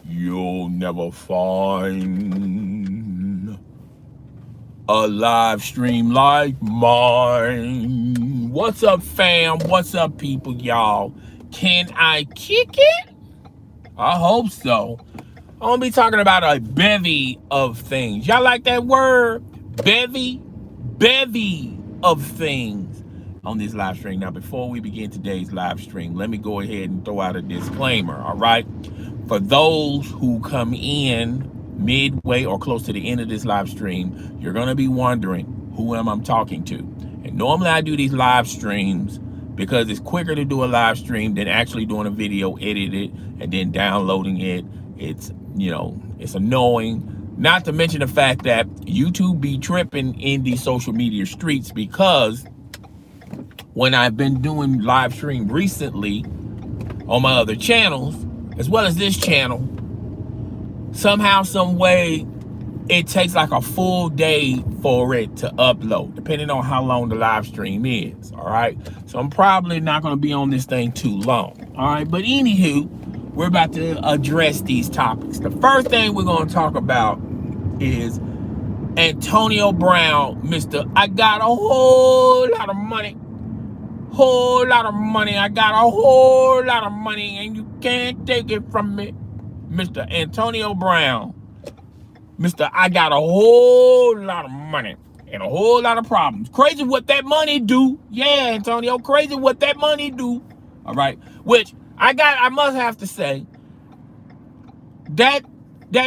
You'll never find a live stream like mine. What's up, fam? What's up, people, y'all? Can I kick it? I hope so. I'm gonna be talking about a bevy of things. Y'all like that word? Bevy? Bevy of things on this live stream. Now, before we begin today's live stream, let me go ahead and throw out a disclaimer, all right? For those who come in midway or close to the end of this live stream, you're gonna be wondering, who am I talking to? And normally I do these live streams because it's quicker to do a live stream than actually doing a video, edit it, and then downloading it. It's annoying. Not to mention the fact that YouTube be tripping in these social media streets, because when I've been doing live stream recently on my other channels, as well as this channel, somehow, some way, it takes like a full day for it to upload, depending on how long the live stream is, all right? So I'm probably not gonna be on this thing too long, all right? But anywho, we're about to address these topics. The first thing we're gonna talk about is Antonio Brown, Mr. I got a whole lot of money. I got a whole lot of money and you can't take it from me. Mr. Antonio Brown. Mr. I got a whole lot of money and a whole lot of problems. Crazy what that money do. Yeah, Antonio, crazy what that money do. All right. Which I must have to say, that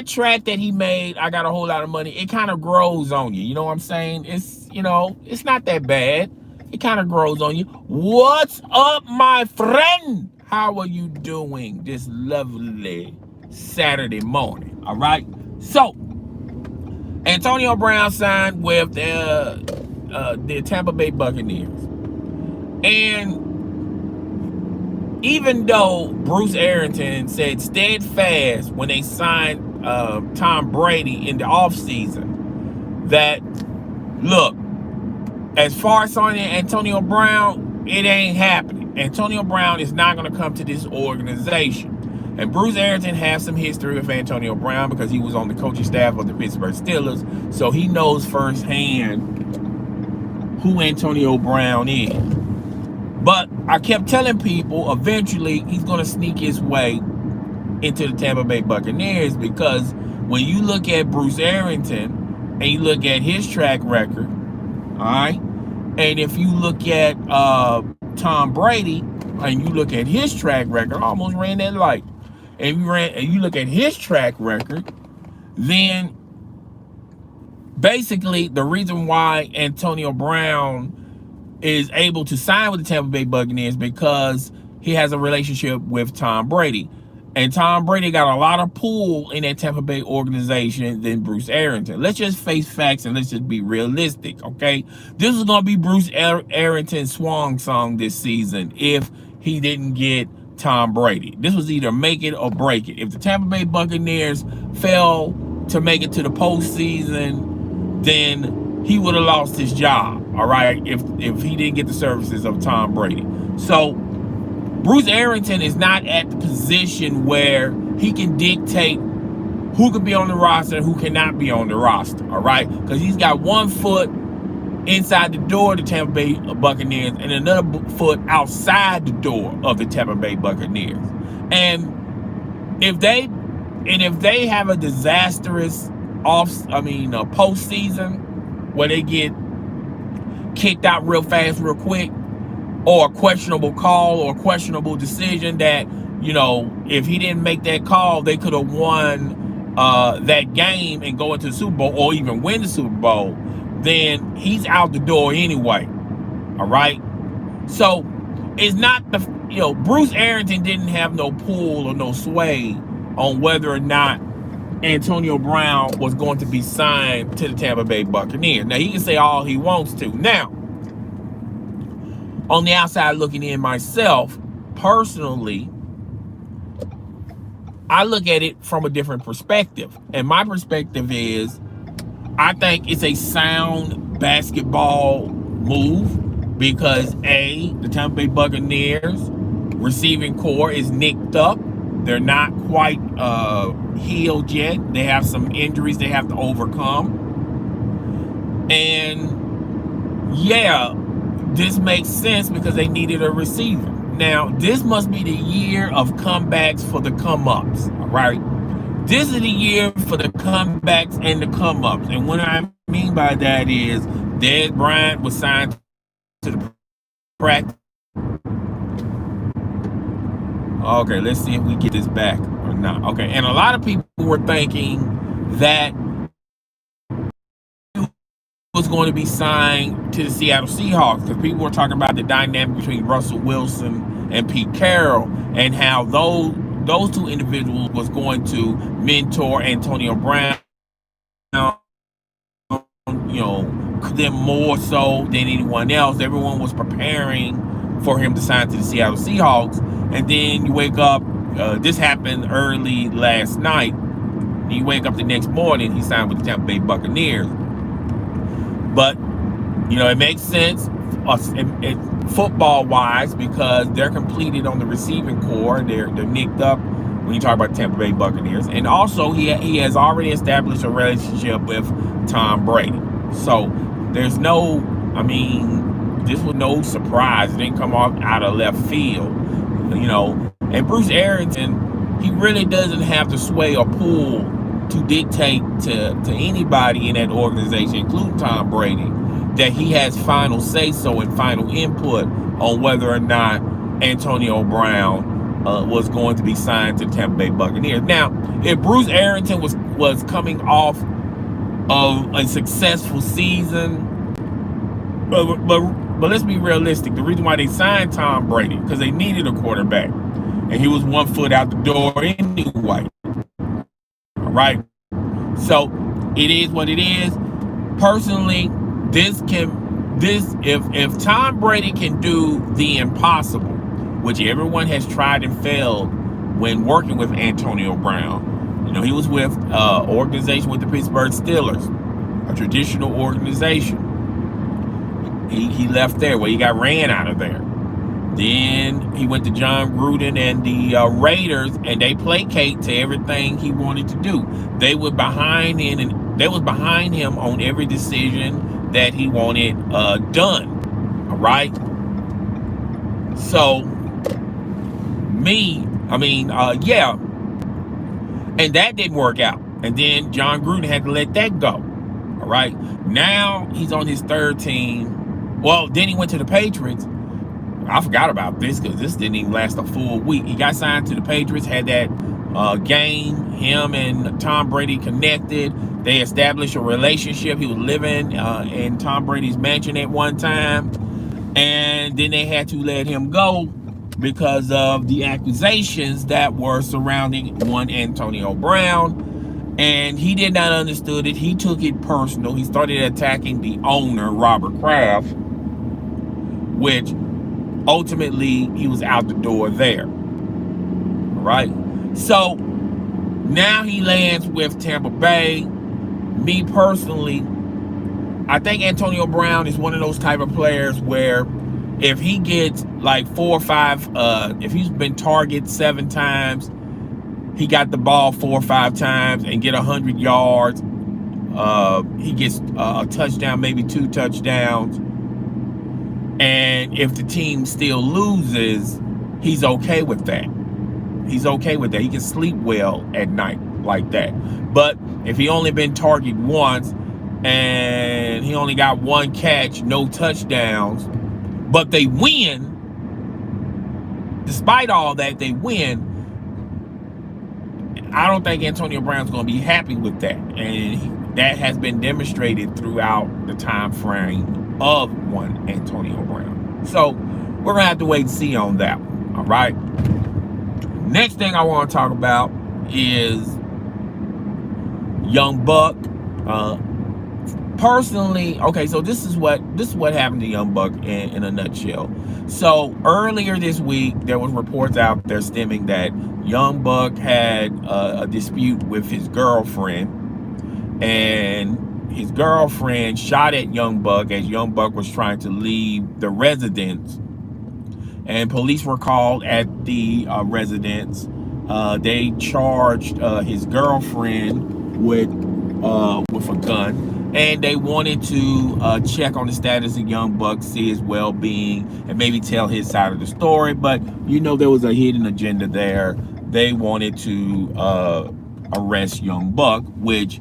track that he made, I got a whole lot of money, it kind of grows on you. You know what I'm saying? It's not that bad. It kind of grows on you. What's up, my friend? How are you doing this lovely Saturday morning? All right. So, Antonio Brown signed with the Tampa Bay Buccaneers. And even though Bruce Arrington said steadfast when they signed Tom Brady in the offseason that, look, as far as signing Antonio Brown, it ain't happening. Antonio Brown is not going to come to this organization. And Bruce Arrington has some history with Antonio Brown because he was on the coaching staff of the Pittsburgh Steelers. So he knows firsthand who Antonio Brown is. But I kept telling people eventually he's going to sneak his way into the Tampa Bay Buccaneers, because when you look at Bruce Arrington and you look at his track record, all right, and if you look at Tom Brady and you look at his track record, I almost ran that light. And you look at his track record, then basically the reason why Antonio Brown is able to sign with the Tampa Bay Buccaneers because he has a relationship with Tom Brady. And Tom Brady got a lot of pull in that Tampa Bay organization than Bruce Arrington. Let's just face facts and let's just be realistic, okay? This is going to be Bruce Arrington's swan song this season if he didn't get Tom Brady. This was either make it or break it. If the Tampa Bay Buccaneers fail to make it to the postseason, then he would have lost his job, all right, if he didn't get the services of Tom Brady. So Bruce Arrington is not at the position where he can dictate who can be on the roster and who cannot be on the roster, all right? Because he's got one foot inside the door of the Tampa Bay Buccaneers and another foot outside the door of the Tampa Bay Buccaneers. And if they have a disastrous postseason where they get kicked out real fast, real quick, or a questionable call or a questionable decision that, if he didn't make that call, they could have won that game and go into the Super Bowl or even win the Super Bowl, then he's out the door anyway, all right? So it's not Bruce Arrington didn't have no pull or no sway on whether or not Antonio Brown was going to be signed to the Tampa Bay Buccaneers. Now, he can say all he wants to. Now, on the outside looking in myself, personally, I look at it from a different perspective. And my perspective is, I think it's a sound basketball move because, A, the Tampa Bay Buccaneers receiving core is nicked up. They're not quite healed yet. They have some injuries they have to overcome. And yeah, this makes sense because they needed a receiver. Now, this must be the year of comebacks for the come-ups, all right? This is the year for the comebacks and the come-ups. And what I mean by that is Dez Bryant was signed to the practice. Okay, let's see if we get this back or not. Okay, and a lot of people were thinking that he was going to be signed to the Seattle Seahawks because people were talking about the dynamic between Russell Wilson and Pete Carroll and how those two individuals was going to mentor Antonio Brown, you know, them more so than anyone else. Everyone was preparing for him to sign to the Seattle Seahawks. And then you wake up, this happened early last night. And you wake up the next morning, he signed with the Tampa Bay Buccaneers. But, you know, it makes sense football-wise because they're completed on the receiving core. They're nicked up when you talk about the Tampa Bay Buccaneers. And also, he has already established a relationship with Tom Brady. So there's no, I mean, this was no surprise. It didn't come out of left field, you know. And Bruce Arians, he really doesn't have the sway or pull to dictate to anybody in that organization, including Tom Brady, that he has final say-so and final input on whether or not Antonio Brown was going to be signed to the Tampa Bay Buccaneers. Now, if Bruce Arians was coming off of a successful season, but let's be realistic. The reason why they signed Tom Brady because they needed a quarterback, and he was 1 foot out the door anyway. All right, so it is what it is. Personally, if Tom Brady can do the impossible, which everyone has tried and failed when working with Antonio Brown. You know, he was with an organization with the Pittsburgh Steelers, a traditional organization. He left there, well, he got ran out of there. Then he went to John Gruden and the Raiders, and they placate to everything he wanted to do. They were behind him, and they was behind him on every decision that he wanted done. All right. So, yeah. And that didn't work out. And then John Gruden had to let that go. All right. Now he's on his third team. Well, then he went to the Patriots. I forgot about this because this didn't even last a full week. He got signed to the Patriots, had that game. Him and Tom Brady connected. They established a relationship. He was living in Tom Brady's mansion at one time. And then they had to let him go because of the accusations that were surrounding one Antonio Brown. And he did not understand it. He took it personal. He started attacking the owner, Robert Kraft, which ultimately he was out the door there. All right. So now he lands with Tampa Bay. Me personally, I think Antonio Brown is one of those type of players where if he gets like 4 or 5, if he's been targeted 7 times, he got the ball 4 or 5 times and get 100 yards. He gets a touchdown, maybe 2 touchdowns. And if the team still loses, he's okay with that. He's okay with that. He can sleep well at night like that. But if he only been targeted once and he only got 1 catch, no touchdowns, but they win, despite all that, they win, I don't think Antonio Brown's going to be happy with that. And that has been demonstrated throughout the time frame of one Antonio Brown. So we're going to have to wait and see on that one. All right. Next thing I want to talk about is Young Buck. Personally, okay, so this is what happened to Young Buck in a nutshell. So earlier this week, there was reports out there stemming that Young Buck had a dispute with his girlfriend, and his girlfriend shot at Young Buck as Young Buck was trying to leave the residence, and police were called at the residence, They charged his girlfriend with a gun, and they wanted to check on the status of Young Buck, see his well-being, and maybe tell his side of the story. But there was a hidden agenda there. They wanted to arrest Young Buck, which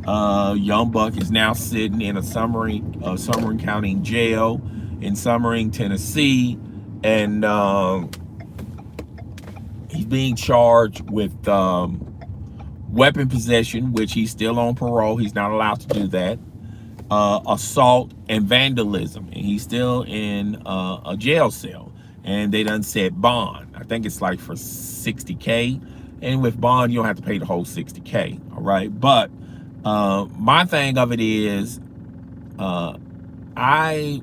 Young Buck is now sitting in a Summering County jail in Summering, Tennessee, and he's being charged with weapon possession, which he's still on parole. He's not allowed to do that. Assault and vandalism, and he's still in a jail cell. And they done set bond. I think it's like for $60K. And with bond, you don't have to pay the whole $60K. All right. But my thing of it is, I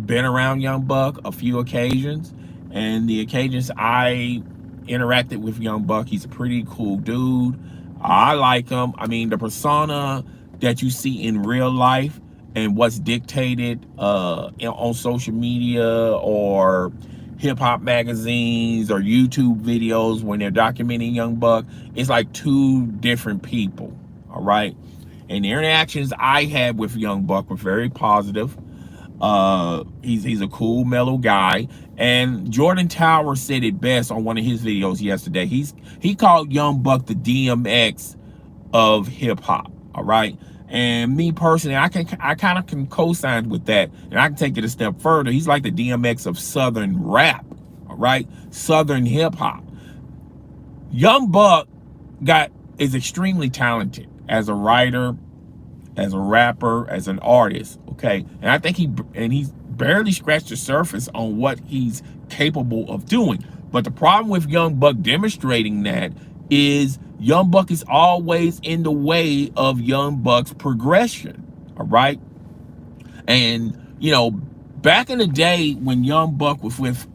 been around Young Buck a few occasions, and the occasions I interacted with Young Buck, he's a pretty cool dude. I like him. I mean, the persona that you see in real life and what's dictated on social media or hip-hop magazines or YouTube videos when they're documenting Young Buck, it's like two different people. All right. And the interactions I had with Young Buck were very positive. He's a cool, mellow guy. And Jordan Tower said it best on one of his videos yesterday. He called Young Buck the DMX of hip hop. All right. And me personally, I kind of can co-sign with that, and I can take it a step further. He's like the DMX of Southern rap. All right, Southern hip hop. Young Buck is extremely talented as a writer, as a rapper, as an artist. Okay, and I think he's barely scratched the surface on what he's capable of doing. But the problem with Young Buck demonstrating that is Young Buck is always in the way of Young Buck's progression. All right, and back in the day when Young Buck was with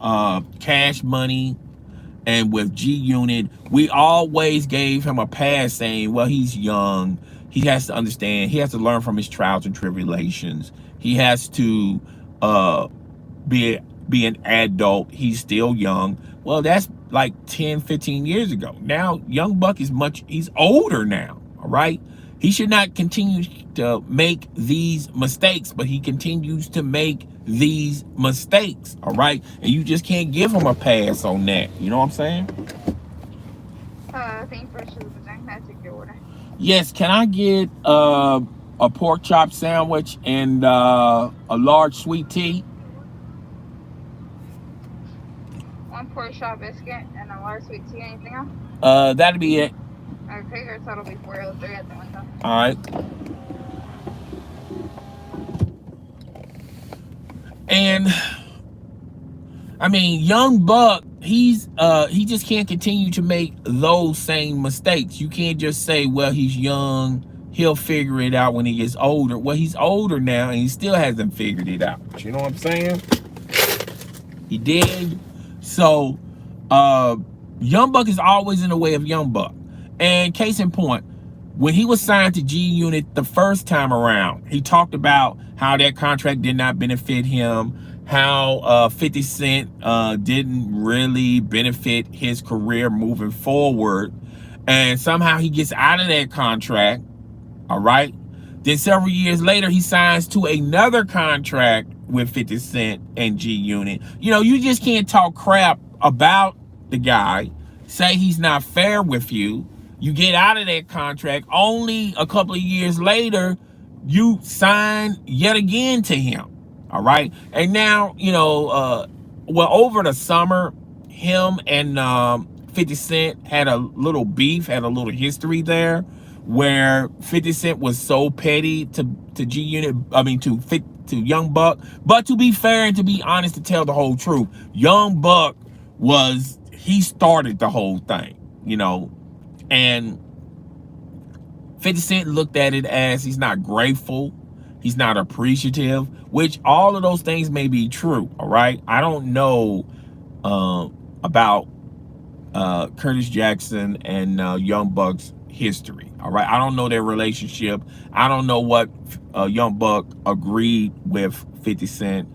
Cash Money and with G Unit, we always gave him a pass, saying, well, he's young. He has to understand. He has to learn from his trials and tribulations. He has to be an adult. He's still young. Well, that's like 10, 15 years ago. Now, Young Buck he's older now, all right? He should not continue to make these mistakes, but he continues to make these mistakes, all right? And you just can't give him a pass on that. You know what I'm saying? Thank you for the can I take your order? Yes, can I get a pork chop sandwich and a large sweet tea? One pork chop biscuit and a large sweet tea. Anything else? That'll be it. Okay, your total will be $403 at the window. All right. And I mean, Young Buck, he just can't continue to make those same mistakes. You can't just say, well, he's young, he'll figure it out when he gets older. Well, he's older now and he still hasn't figured it out. You know what I'm saying? He did. So Young Buck is always in the way of Young Buck. And case in point, when he was signed to G Unit the first time around, he talked about how that contract did not benefit him, how 50 Cent didn't really benefit his career moving forward. And somehow he gets out of that contract, all right? Then several years later, he signs to another contract with 50 Cent and G Unit. You just can't talk crap about the guy, say he's not fair with you. You get out of that contract. Only a couple of years later, you sign yet again to him. All right. And now, over the summer, him and 50 Cent had a little beef, had a little history there, where 50 Cent was so petty to G Unit, to Young Buck. But to be fair and to be honest, to tell the whole truth, Young Buck he started the whole thing, and 50 Cent looked at it as he's not grateful, he's not appreciative, which all of those things may be true, all right? I don't know about Curtis Jackson and Young Buck's history, all right? I don't know their relationship. I don't know what Young Buck agreed with 50 Cent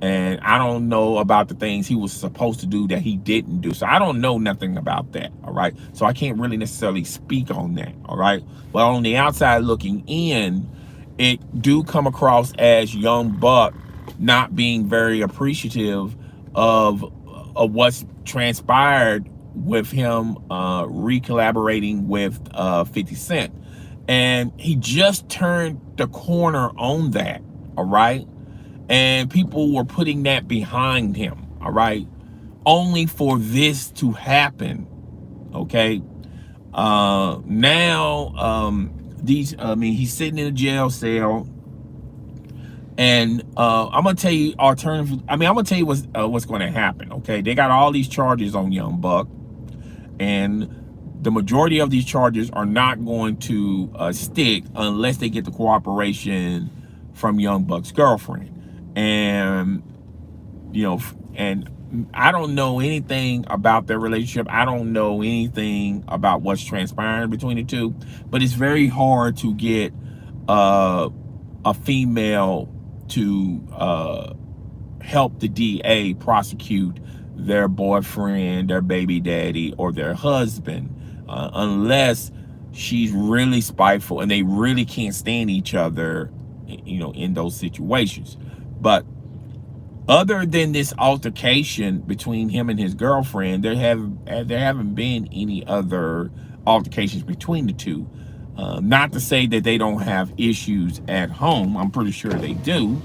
And I don't know about the things he was supposed to do that he didn't do. So I don't know nothing about that, all right? So I can't really necessarily speak on that, all right? But on the outside looking in, it do come across as young Buck not being very appreciative of what's transpired with him re-collaborating with 50 Cent. And he just turned the corner on that, all right? And people were putting that behind him, all right, only for this to happen. Okay. Now he's sitting in a jail cell, and I'm gonna tell you alternative. I'm gonna tell you what's going to happen. Okay, they got all these charges on Young Buck, and the majority of these charges are not going to stick unless they get the cooperation from Young Buck's girlfriend. And and I don't know anything about their relationship. I don't know anything about what's transpiring between the two, but it's very hard to get a female to help the DA prosecute their boyfriend, their baby daddy, or their husband, unless she's really spiteful and they really can't stand each other, in those situations. But other than this altercation between him and his girlfriend, there haven't been any other altercations between the two. Not to say that they don't have issues at home. I'm pretty sure they do.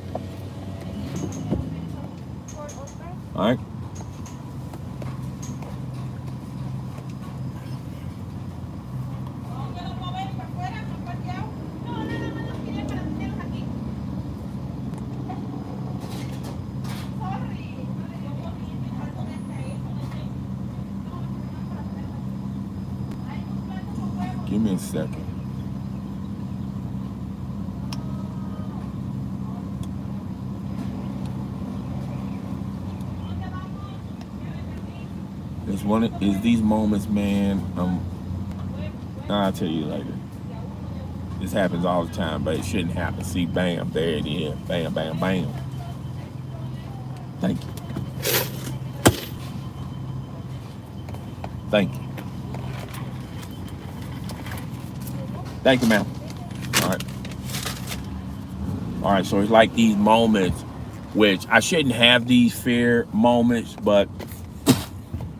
All right. Give me a second. It's these moments, man. I'll tell you later. This happens all the time, but it shouldn't happen. See, bam, there it is. Bam, bam, bam. Thank you. Thank you. Thank you, ma'am. All right. All right, so it's like these moments, which I shouldn't have these fear moments, but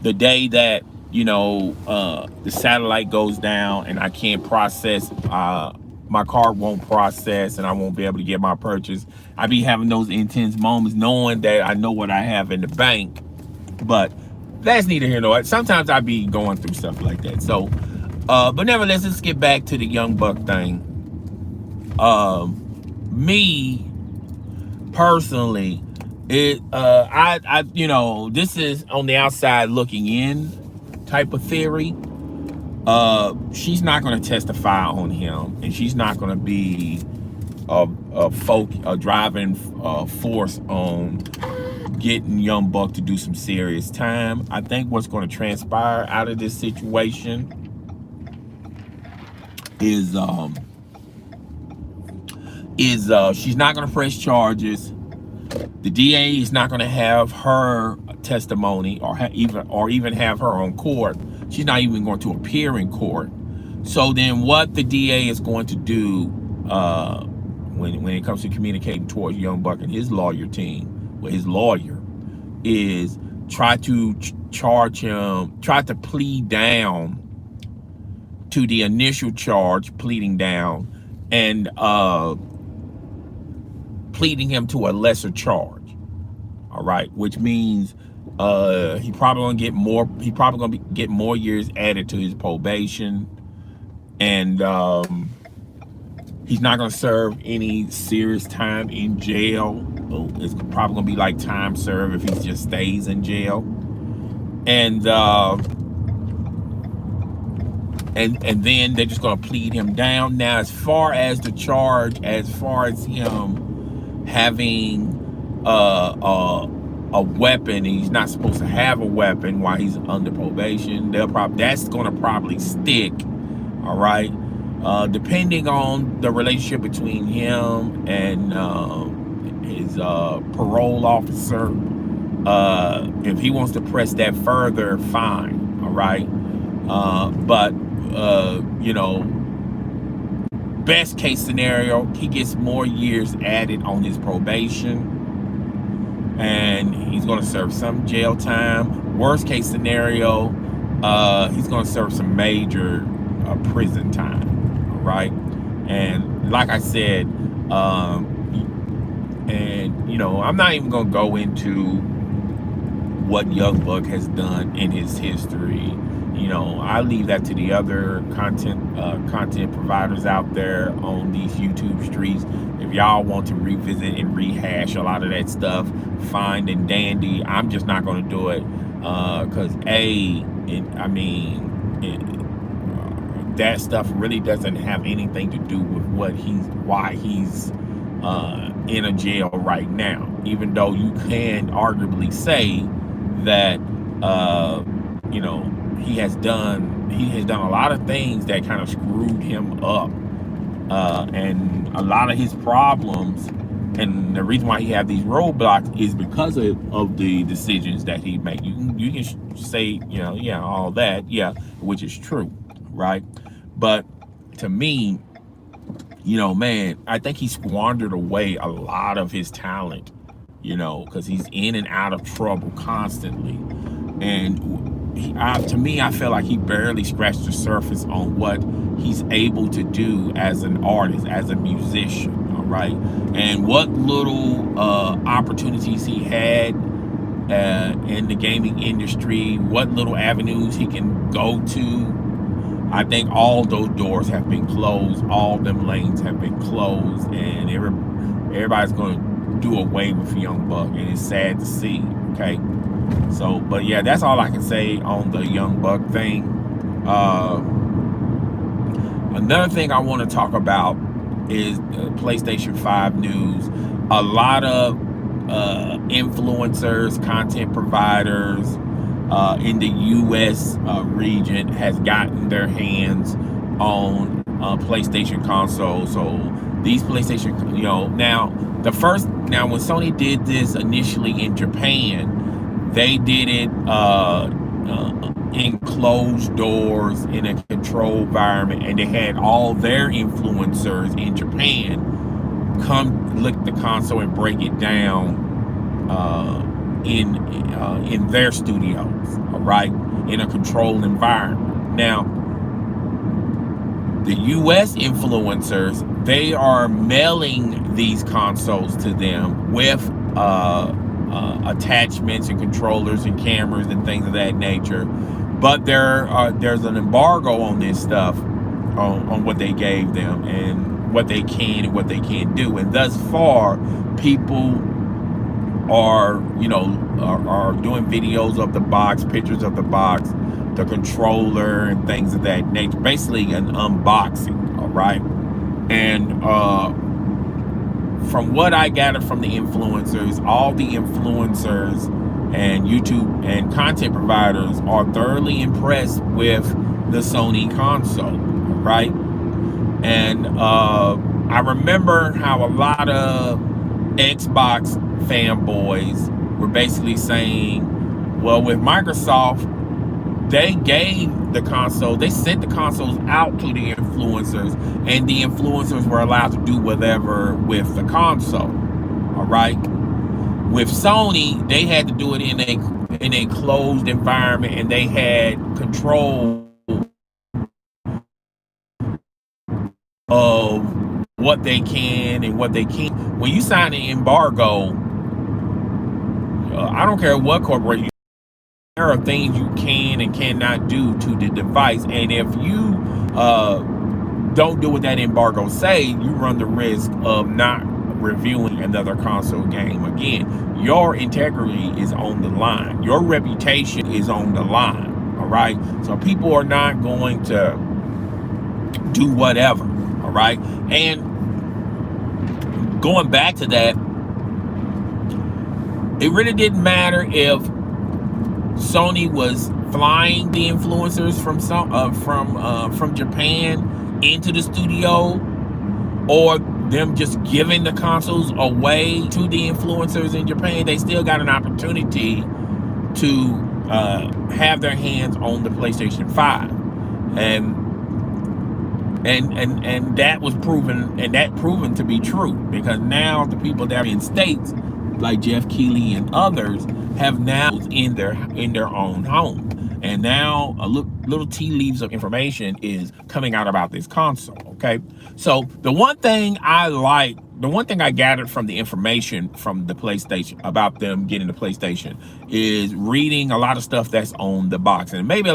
the day that, the satellite goes down and I can't process, my card won't process and I won't be able to get my purchase, I be having those intense moments knowing that I know what I have in the bank. But that's neither here nor there. Sometimes I be going through stuff like that. So, but nevertheless, let's get back to the Young Buck thing. Me personally, this is on the outside looking in type of theory. She's not going to testify on him, and she's not going to be a driving force on getting Young Buck to do some serious time. I think what's going to transpire out of this situation is she's not going to press charges. The DA is not going to have her testimony or even have her on court. She's not even going to appear in court. So then what the DA is going to do when it comes to communicating towards Young Buck and his lawyer team, with his lawyer, is try to charge him, try to plead down to the initial charge, pleading down, and pleading him to a lesser charge. All right, which means he probably gonna get more. He probably gonna get more years added to his probation, and he's not gonna serve any serious time in jail. It's probably gonna be like time served if he just stays in jail, and then they're just gonna plead him down. Now, as far as the charge, as far as him having a weapon, he's not supposed to have a weapon while he's under probation. That's gonna probably stick. All right, depending on the relationship between him and his parole officer. If he wants to press that further, fine. All right. But you know, best case scenario, he gets more years added on his probation, and he's going to serve some jail time. Worst case scenario, he's going to serve some major prison time. All right. And like I said, and you know, I'm not even going to go into what Young Buck has done in his history. You know, I leave that to the other content providers out there on these YouTube streets. If y'all want to revisit and rehash a lot of that stuff, fine and dandy. I'm just not going to do it because that stuff really doesn't have anything to do with why he's in a jail right now. Even though you can arguably say that you know, he has done a lot of things that kind of screwed him up, and a lot of his problems, and the reason why he had these roadblocks is because of the decisions that he made. You can say, you know, yeah, all that, yeah, which is true, right? But to me, you know, man, I think he squandered away a lot of his talent, you know, because he's in and out of trouble constantly. And to me, I feel like he barely scratched the surface on what he's able to do as an artist, as a musician, all right? And what little opportunities he had in the gaming industry, what little avenues he can go to. I think all those doors have been closed, all them lanes have been closed, and everybody's going to do away with Young Buck, and it's sad to see, okay? So, but yeah, that's all I can say on the Young Buck thing. Another thing I want to talk about is PlayStation 5 news. A lot of influencers, content providers in the U.S. Region has gotten their hands on PlayStation consoles. So these PlayStation, you know, now when Sony did this initially in Japan, they did it in closed doors in a controlled environment, and they had all their influencers in Japan come lick the console and break it down in their studios, all right, in a controlled environment. Now, the U.S. influencers, they are mailing these consoles to them with attachments and controllers and cameras and things of that nature, but there's an embargo on this stuff, on what they gave them and what they can and what they can't do. And thus far, people are, you know, are doing videos of the box, pictures of the box, the controller, and things of that nature. Basically, an unboxing, all right. And from what I gathered from the influencers, all the influencers and YouTube and content providers are thoroughly impressed with the Sony console, right? And I remember how a lot of Xbox fanboys were basically saying, well, with Microsoft, they gave the console, they sent the consoles out to the influencers, and the influencers were allowed to do whatever with the console, all right? With Sony, they had to do it in a closed environment, and they had control of what they can and what they can't. When you sign an embargo, I don't care what corporation, there are things you can and cannot do to the device, and if you don't do what that embargo say, you run the risk of not reviewing another console game again. Your integrity is on the line. Your reputation is on the line, all right? So people are not going to do whatever, all right? And going back to that, it really didn't matter if Sony was flying the influencers from Japan into the studio, or them just giving the consoles away to the influencers in Japan, they still got an opportunity to have their hands on the PlayStation 5. And that was proven, and that proven to be true, because now the people that are in states like Jeff Keighley and others have now in their own home. And now a little tea leaves of information is coming out about this console. Okay, so the one thing I gathered from the information from the PlayStation about them getting the PlayStation is reading a lot of stuff that's on the box. And maybe a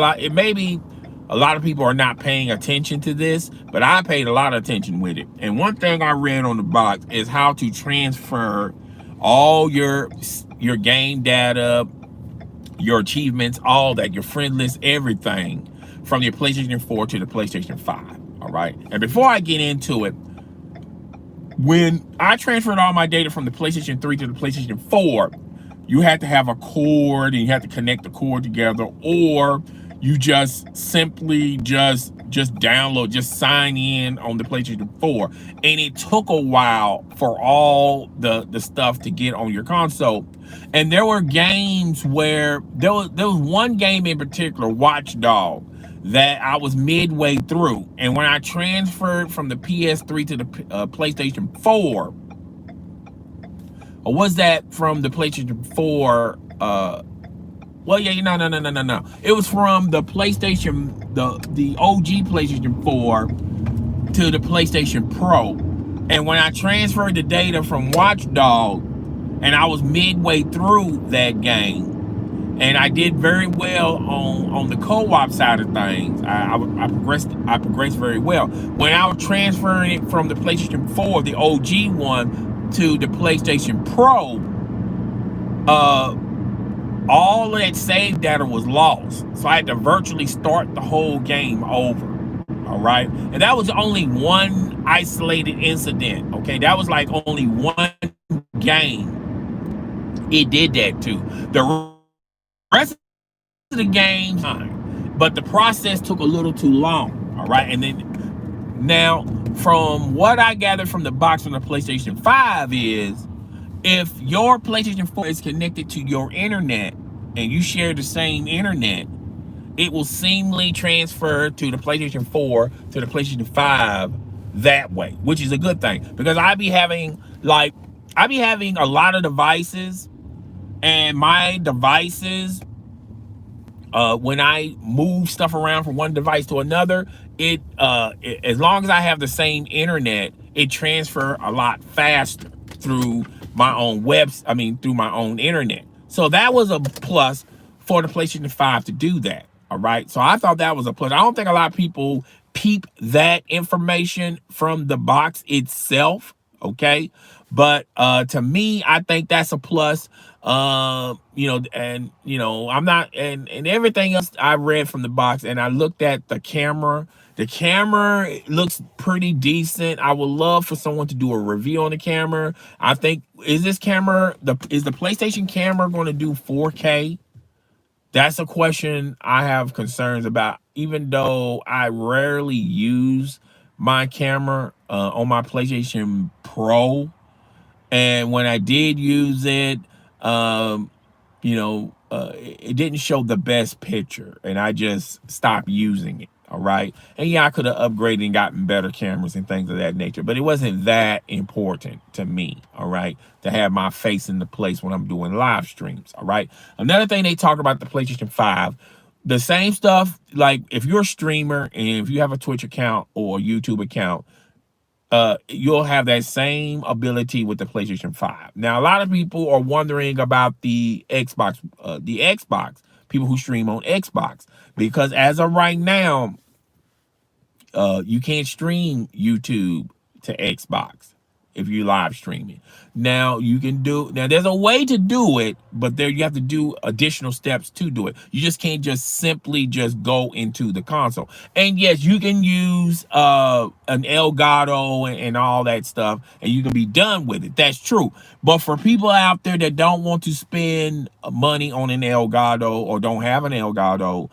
lot of people are not paying attention to this, but I paid a lot of attention with it. And one thing I read on the box is how to transfer all your game data, your achievements, all that, your friend list, everything from your PlayStation 4 to the PlayStation 5. All right. And before I get into it, when I transferred all my data from the PlayStation 3 to the PlayStation 4, you had to have a cord and you had to connect the cord together, or you just simply just download, just sign in on the PlayStation 4. And it took a while for all the stuff to get on your console. And there were games where there was one game in particular, Watch Dog, that I was midway through. And when I transferred from the PS3 to the PlayStation 4, or was that from the PlayStation 4? Well, yeah, no. It was from the PlayStation, the OG PlayStation 4 to the PlayStation Pro. And when I transferred the data from Watch Dog, and I was midway through that game, and I did very well on the co-op side of things. I progressed very well. When I was transferring it from the PlayStation 4, the OG one, to the PlayStation Pro, all of that save data was lost. So I had to virtually start the whole game over. All right. And that was only one isolated incident. Okay. That was like only one game it did that to. The rest of the game's fine, but the process took a little too long. All right. And then now, from what I gathered from the box from the PlayStation 5 is, if your PlayStation 4 is connected to your internet and you share the same internet, it will seamlessly transfer to the PlayStation 4 to the PlayStation 5 that way, which is a good thing, because I be having a lot of devices, and my devices, when I move stuff around from one device to another, as long as I have the same internet, it transfers a lot faster through my own through my own internet. So that was a plus for the PlayStation 5 to do that. All right. So I thought that was a plus. I don't think a lot of people peep that information from the box itself. Okay. But to me, I think that's a plus. I'm not, and everything else I read from the box, and I looked at the camera. The camera looks pretty decent. I would love for someone to do a review on the camera. I think, is the PlayStation camera going to do 4K? That's a question I have concerns about, even though I rarely use my camera on my PlayStation Pro. And when I did use it, it didn't show the best picture, and I just stopped using it. All right. And yeah, I could have upgraded and gotten better cameras and things of that nature, but it wasn't that important to me. All right. To have my face in the place when I'm doing live streams. All right. Another thing they talk about the PlayStation 5, the same stuff, like if you're a streamer and if you have a Twitch account or a YouTube account, you'll have that same ability with the PlayStation 5. Now, a lot of people are wondering about the Xbox, people who stream on Xbox, because as of right now, you can't stream YouTube to Xbox if you live streaming. Now there's a way to do it, but you have to do additional steps to do it. You just can't just simply just go into the console. And yes, you can use an Elgato and all that stuff, and you can be done with it. That's true. But for people out there that don't want to spend money on an Elgato or don't have an Elgato,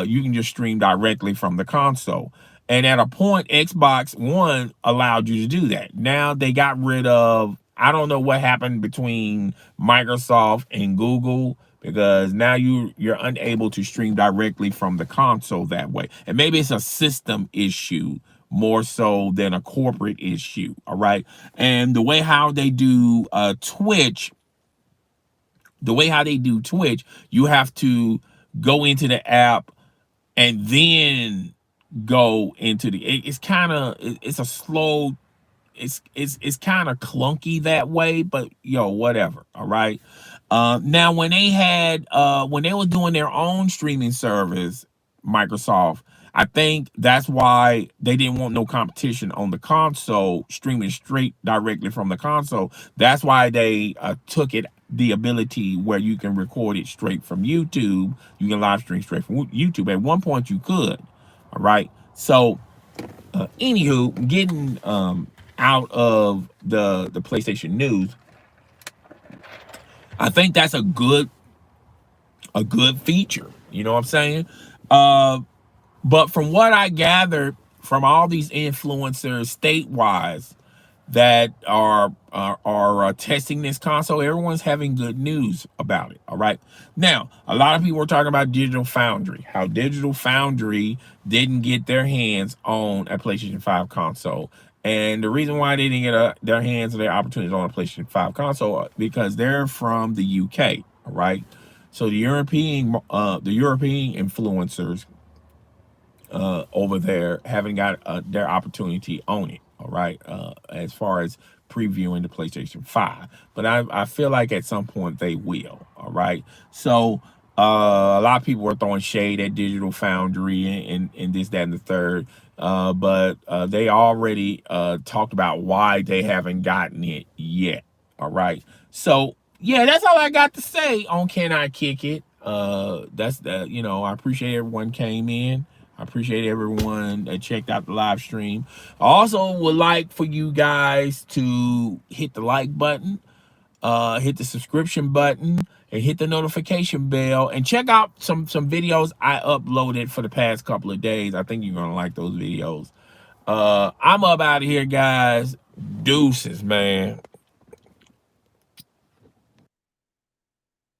you can just stream directly from the console. And at a point, Xbox One allowed you to do that. Now they got rid of, I don't know what happened between Microsoft and Google, because now you're unable to stream directly from the console that way. And maybe it's a system issue more so than a corporate issue. All right. And the way how they do Twitch, you have to go into the app and then go into it's kind of, it's a slow, it's kind of clunky that way, but whatever. All right. Now when they were doing their own streaming service, Microsoft, I think that's why they didn't want no competition on the console, streaming straight directly from the console. That's why they took it, the ability where you can record it straight from YouTube. You can live stream straight from YouTube. At one point you could. All right. So anywho, getting out of the PlayStation news, I think that's a good feature. You know what I'm saying? But from what I gathered from all these influencers statewide that are testing this console, everyone's having good news about it. All right. Now, a lot of people are talking about Digital Foundry, how Digital Foundry didn't get their hands on a PlayStation 5 console. And the reason why they didn't get their hands on their opportunities on a PlayStation 5 console, because they're from the UK. All right. So the European influencers over there haven't got their opportunity on it. All right, as far as previewing the PlayStation 5, but I feel like at some point they will. All right, so a lot of people are throwing shade at Digital Foundry and this, that, and the third, but they already talked about why they haven't gotten it yet. All right, so yeah, that's all I got to say on Can I Kick It. That's the, I appreciate everyone came in. I appreciate everyone that checked out the live stream. I also would like for you guys to hit the like button, hit the subscription button, and hit the notification bell, and check out some videos I uploaded for the past couple of days. I think you're gonna like those videos. I'm up out of here, guys. Deuces, man.